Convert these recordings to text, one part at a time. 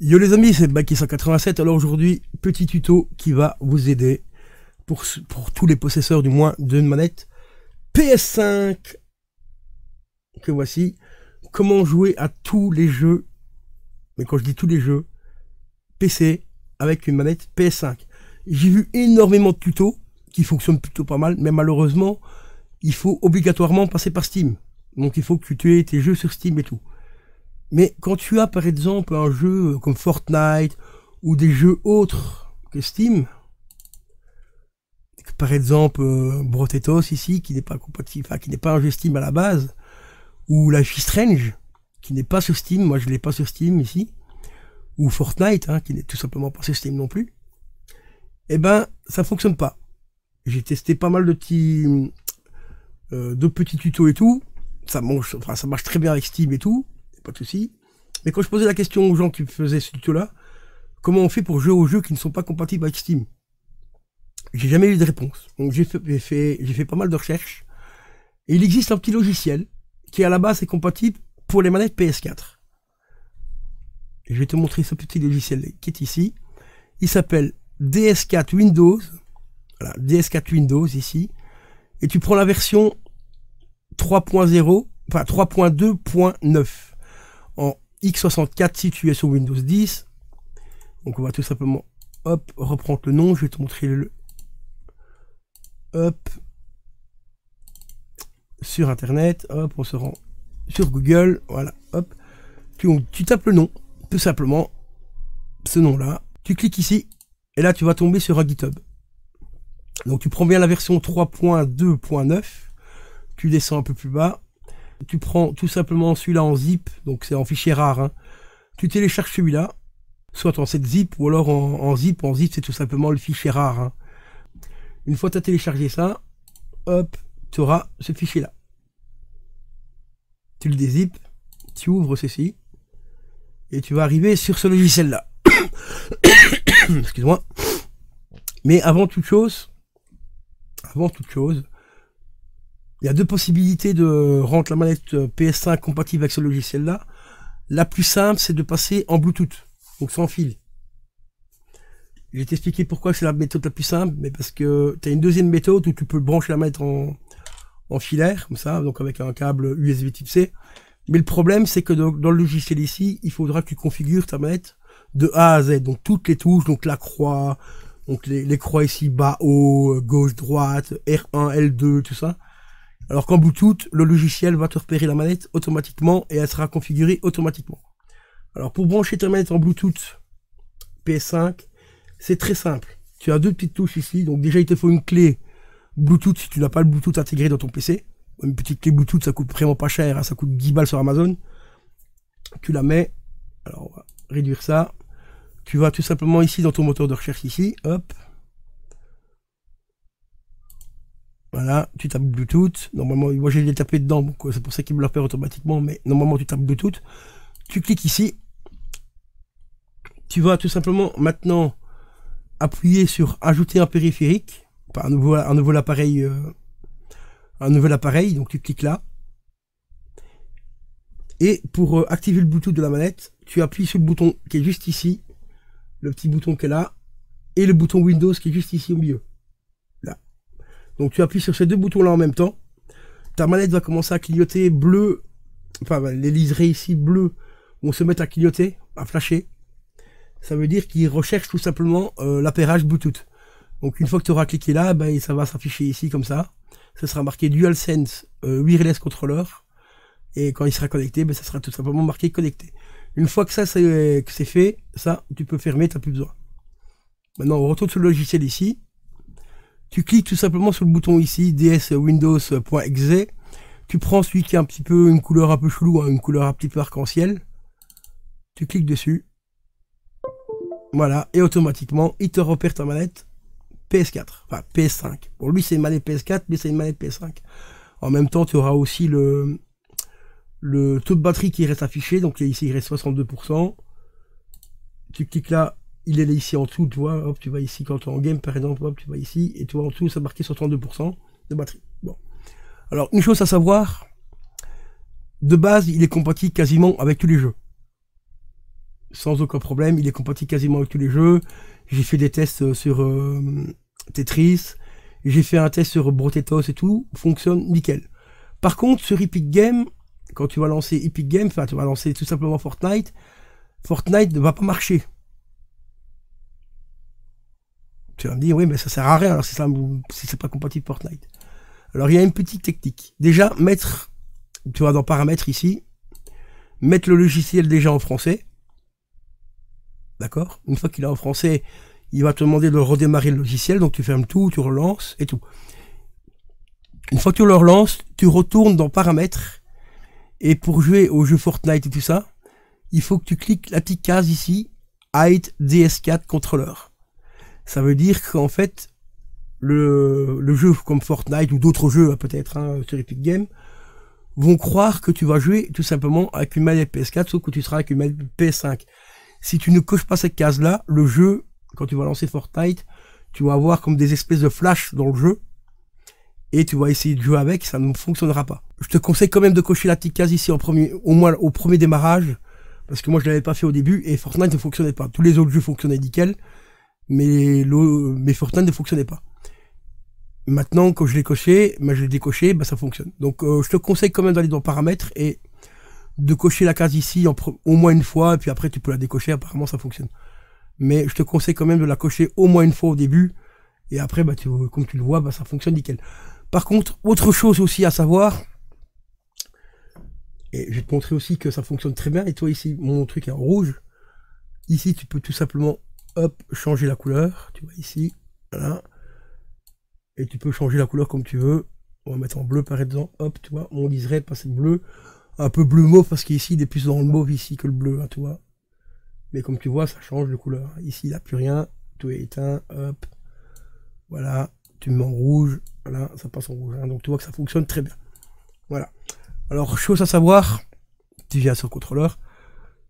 Yo les amis, c'est Baki187. Alors aujourd'hui, petit tuto qui va vous aider pour tous les possesseurs du moins d'une manette PS5 que voici. Comment jouer à tous les jeux, mais quand je dis tous les jeux, PC avec une manette PS5. J'ai vu énormément de tutos qui fonctionnent plutôt pas mal, mais malheureusement, il faut obligatoirement passer par Steam. Donc il faut que tu aies tes jeux sur Steam et tout. Mais quand tu as par exemple un jeu comme Fortnite ou des jeux autres que Steam, par exemple Brotetos ici qui n'est pas compatible, enfin qui n'est pas un jeu Steam à la base, ou Life is Strange qui n'est pas sur Steam, moi je l'ai pas sur Steam ici, ou Fortnite qui n'est tout simplement pas sur Steam non plus, et ben ça fonctionne pas. J'ai testé pas mal de petits tutos et tout, ça marche très bien avec Steam et tout. Pas de souci. Mais quand je posais la question aux gens qui faisaient ce tuto-là, comment on fait pour jouer aux jeux qui ne sont pas compatibles avec Steam? J'ai jamais eu de réponse. Donc j'ai fait pas mal de recherches. Et il existe un petit logiciel qui à la base est compatible pour les manettes PS4. Et je vais te montrer ce petit logiciel qui est ici. Il s'appelle DS4 Windows. Voilà, DS4 Windows ici. Et tu prends la version 3.0, enfin 3.2.9. en x64 si tu es sur Windows 10. Donc on va tout simplement hop reprendre le nom, je vais te montrer le hop sur internet, hop on se rend sur Google, voilà, hop tu tapes le nom, tout simplement ce nom là, tu cliques ici et là tu vas tomber sur un GitHub. Donc tu prends bien la version 3.2.9, tu descends un peu plus bas. Tu prends tout simplement celui-là en zip, donc c'est en fichier rare. Tu télécharges celui-là, soit en 7-zip ou alors en zip. En zip, c'est tout simplement le fichier rare. Une fois que tu as téléchargé ça, hop, tu auras ce fichier-là. Tu le dézippes, tu ouvres ceci, et tu vas arriver sur ce logiciel-là. Excuse-moi. Mais avant toute chose, il y a deux possibilités de rendre la manette PS5 compatible avec ce logiciel-là. La plus simple, c'est de passer en Bluetooth, donc sans fil. Je vais t'expliquer pourquoi c'est la méthode la plus simple, mais parce que tu as une deuxième méthode où tu peux brancher la manette en filaire, comme ça, donc avec un câble USB type C. Mais le problème, c'est que dans le logiciel ici, il faudra que tu configures ta manette de A à Z, donc toutes les touches, donc la croix, donc les croix ici, bas, haut, gauche, droite, R1, L2, tout ça. Alors qu'en Bluetooth, le logiciel va te repérer la manette automatiquement et elle sera configurée automatiquement. Alors pour brancher ta manette en Bluetooth PS5, c'est très simple. Tu as deux petites touches ici, donc déjà il te faut une clé Bluetooth si tu n'as pas le Bluetooth intégré dans ton PC. Une petite clé Bluetooth, ça coûte vraiment pas cher, ça coûte 10 balles sur Amazon. Tu la mets, alors on va réduire ça. Tu vas tout simplement ici dans ton moteur de recherche ici, hop. Voilà, tu tapes Bluetooth. Normalement, moi j'ai tapé dedans, donc c'est pour ça qu'il me le repère automatiquement, mais normalement tu tapes Bluetooth. Tu cliques ici. Tu vas tout simplement maintenant appuyer sur ajouter un périphérique, enfin, un nouvel appareil, donc tu cliques là. Et pour activer le Bluetooth de la manette, tu appuies sur le bouton qui est juste ici, le petit bouton qui est là, et le bouton Windows qui est juste ici au milieu. Donc tu appuies sur ces deux boutons là en même temps, ta manette va commencer à clignoter bleu, enfin les liserés ici bleus vont se mettre à clignoter, à flasher. Ça veut dire qu'il recherche tout simplement l'appairage Bluetooth. Donc une fois que tu auras cliqué là, ça va s'afficher ici comme ça. Ça sera marqué DualSense Wireless Controller. Et quand il sera connecté, ça sera tout simplement marqué connecté. Une fois que ça c'est fait, ça tu peux fermer, tu n'as plus besoin. Maintenant on retourne sur le logiciel ici. Tu cliques tout simplement sur le bouton ici, dswindows.exe. Tu prends celui qui a un petit peu une couleur un peu chelou, une couleur un petit peu arc-en-ciel. Tu cliques dessus. Voilà, et automatiquement, il te repère ta manette PS4, enfin PS5. Pour lui, c'est une manette PS4, mais c'est une manette PS5. En même temps, tu auras aussi le taux de batterie qui reste affiché. Donc ici, il reste 62%. Tu cliques là. Il est là ici en dessous, tu vois, hop, tu vas ici quand tu es en game par exemple, hop, tu vas ici, et tu vois en dessous, ça marqué 62% de batterie. Bon. Alors, une chose à savoir, de base, il est compatible quasiment avec tous les jeux. sans aucun problème. Il est compatible quasiment avec tous les jeux. J'ai fait des tests sur Tetris. J'ai fait un test sur Brotetos et tout. Fonctionne nickel. Par contre, sur Epic Games, quand tu vas lancer Epic Games, enfin, tu vas lancer tout simplement Fortnite, Fortnite ne va pas marcher. Tu vas me dire, oui, mais ça sert à rien, alors si c'est pas compatible Fortnite. Alors, il y a une petite technique. Déjà, tu vas dans paramètres ici, mettre le logiciel déjà en français. D'accord? Une fois qu'il est en français, il va te demander de redémarrer le logiciel, donc tu fermes tout, tu relances et tout. Une fois que tu le relances, tu retournes dans paramètres, et pour jouer au jeu Fortnite et tout ça, il faut que tu cliques la petite case ici, Hide DS4 Controller. Ça veut dire qu'en fait, le jeu comme Fortnite ou d'autres jeux peut-être sur Epic Games vont croire que tu vas jouer tout simplement avec une manette PS4, sauf que tu seras avec une manette PS5. Si tu ne coches pas cette case-là, le jeu, quand tu vas lancer Fortnite, tu vas avoir comme des espèces de flash dans le jeu, et tu vas essayer de jouer avec, ça ne fonctionnera pas. Je te conseille quand même de cocher la petite case ici en premier, au moins au premier démarrage, parce que moi je l'avais pas fait au début, et Fortnite ne fonctionnait pas. Tous les autres jeux fonctionnaient nickel, mais Fortnite ne fonctionnait pas. Maintenant, quand je l'ai coché, je l'ai décoché, ça fonctionne. Donc, je te conseille quand même d'aller dans paramètres et de cocher la case ici au moins une fois, et puis après tu peux la décocher, apparemment ça fonctionne. Mais je te conseille quand même de la cocher au moins une fois au début, et après, comme tu le vois, ça fonctionne nickel. Par contre, autre chose aussi à savoir, et je vais te montrer aussi que ça fonctionne très bien, et toi ici, mon truc est en rouge, ici tu peux tout simplement, hop, changer la couleur, tu vois ici, voilà. Et tu peux changer la couleur comme tu veux. On va mettre en bleu par exemple. Hop, tu vois, mon liseré passer bleu. Un peu bleu mauve parce qu'ici il est plus dans le mauve ici que le bleu, tu vois. Mais comme tu vois, ça change de couleur. Ici, il n'y a plus rien. Tout est éteint. Hop. Voilà. Tu me mets en rouge. Voilà, ça passe en rouge. Donc tu vois que ça fonctionne très bien. Voilà. Alors, chose à savoir, tu viens sur le contrôleur.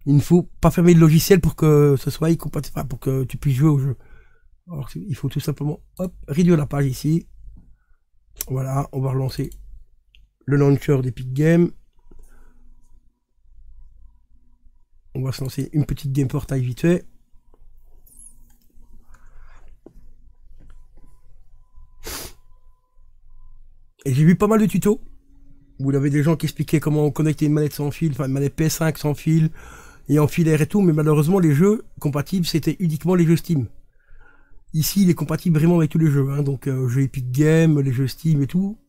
Il ne faut pas fermer le logiciel pour que ce soit compatible, pour que tu puisses jouer au jeu. Alors, il faut tout simplement, hop, réduire la page ici. Voilà, on va relancer le launcher d'Epic Games. On va se lancer une petite game portail vite fait. Et j'ai vu pas mal de tutos. Vous avez des gens qui expliquaient comment connecter une manette sans fil, enfin une manette PS5 sans fil, et en filaire et tout, mais malheureusement les jeux compatibles c'était uniquement les jeux Steam. Ici, il est compatible vraiment avec tous les jeux, donc jeux Epic Games, les jeux Steam et tout.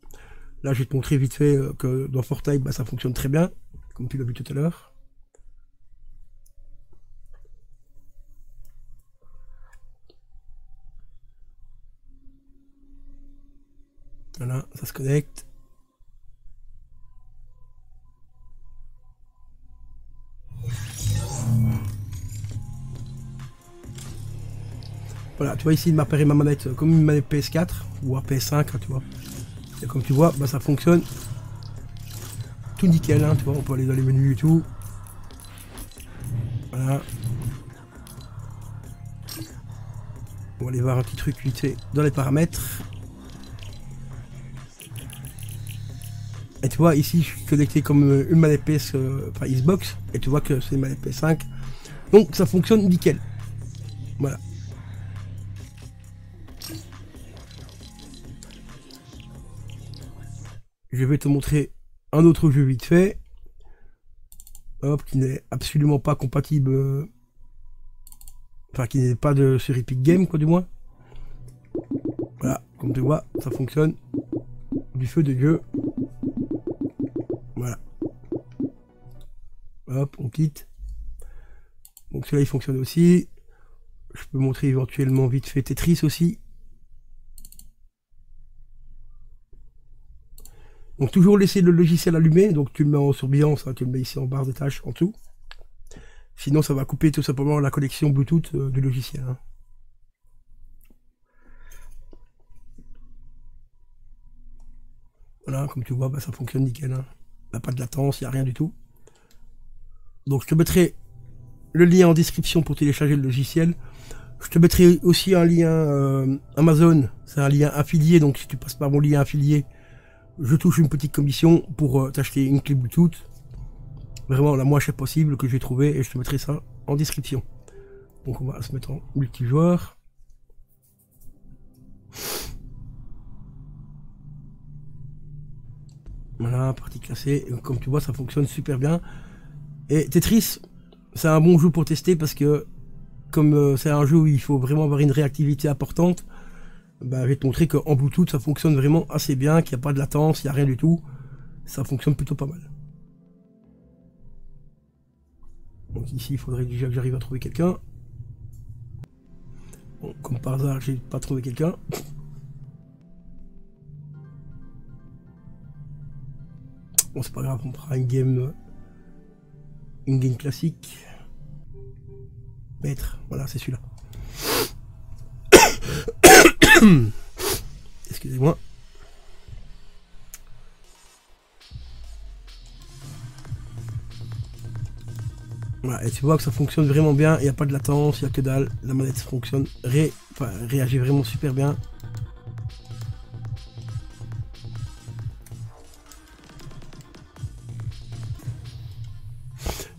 Là, je vais te montrer vite fait que dans Fortnite, ça fonctionne très bien, comme tu l'as vu tout à l'heure. Voilà, ça se connecte. Voilà, tu vois ici, il m'a apparaît ma manette comme une manette PS4 ou PS5, tu vois. Et comme tu vois, ça fonctionne tout nickel, tu vois, on peut aller dans les menus et tout. Voilà. On va aller voir un petit truc vite fait dans les paramètres. Et tu vois, ici, je suis connecté comme une manette PS, enfin Xbox, et tu vois que c'est une manette PS5. Donc, ça fonctionne nickel. Voilà. Je vais te montrer un autre jeu vite fait. Hop, qui n'est absolument pas compatible. Enfin, qui n'est pas sur Epic Games, quoi, du moins. Voilà, comme tu vois, ça fonctionne. Du feu de Dieu. Voilà. Hop, on quitte. Donc celui-là, il fonctionne aussi. Je peux montrer éventuellement vite fait Tetris aussi. Donc toujours laisser le logiciel allumé, donc tu le mets en surveillance, tu le mets ici en barre de tâches en dessous. Sinon ça va couper tout simplement la connexion Bluetooth du logiciel. Voilà, comme tu vois, ça fonctionne nickel. Il n'y a pas de latence, il n'y a rien du tout. Donc je te mettrai le lien en description pour télécharger le logiciel. Je te mettrai aussi un lien Amazon, c'est un lien affilié, donc si tu passes par mon lien affilié, je touche une petite commission pour t'acheter une clé Bluetooth. Vraiment la moins chère possible que j'ai trouvé, et je te mettrai ça en description. Donc on va se mettre en multijoueur. Voilà, partie classée. Et comme tu vois, ça fonctionne super bien. Et Tetris, c'est un bon jeu pour tester parce que comme c'est un jeu où il faut vraiment avoir une réactivité importante, bah, je vais te montrer qu'en Bluetooth ça fonctionne vraiment assez bien, qu'il n'y a pas de latence, il n'y a rien du tout. Ça fonctionne plutôt pas mal. Donc ici il faudrait déjà que j'arrive à trouver quelqu'un. Bon, comme par hasard j'ai pas trouvé quelqu'un. Bon c'est pas grave, on fera une game classique. Maître, voilà c'est celui-là. Excusez-moi. Voilà, et tu vois que ça fonctionne vraiment bien, il n'y a pas de latence, il n'y a que dalle, la manette fonctionne, réagit vraiment super bien.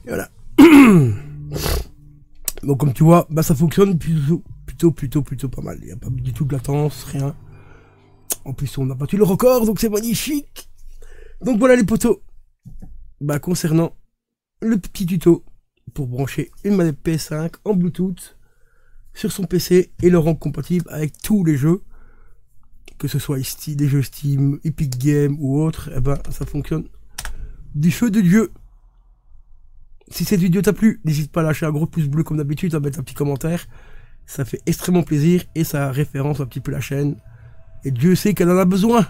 Et voilà. Donc comme tu vois, bah ça fonctionne plutôt pas mal, il n'y a pas du tout de latence, rien. En plus on a battu le record, donc c'est magnifique. Donc voilà les potos. Bah concernant le petit tuto pour brancher une manette PS5 en Bluetooth sur son PC et le rendre compatible avec tous les jeux, que ce soit des jeux Steam, Epic Games ou autres, et ben ça fonctionne du feu de Dieu. Si cette vidéo t'a plu, n'hésite pas à lâcher un gros pouce bleu comme d'habitude, à mettre un petit commentaire, ça fait extrêmement plaisir et ça référence un petit peu la chaîne et Dieu sait qu'elle en a besoin.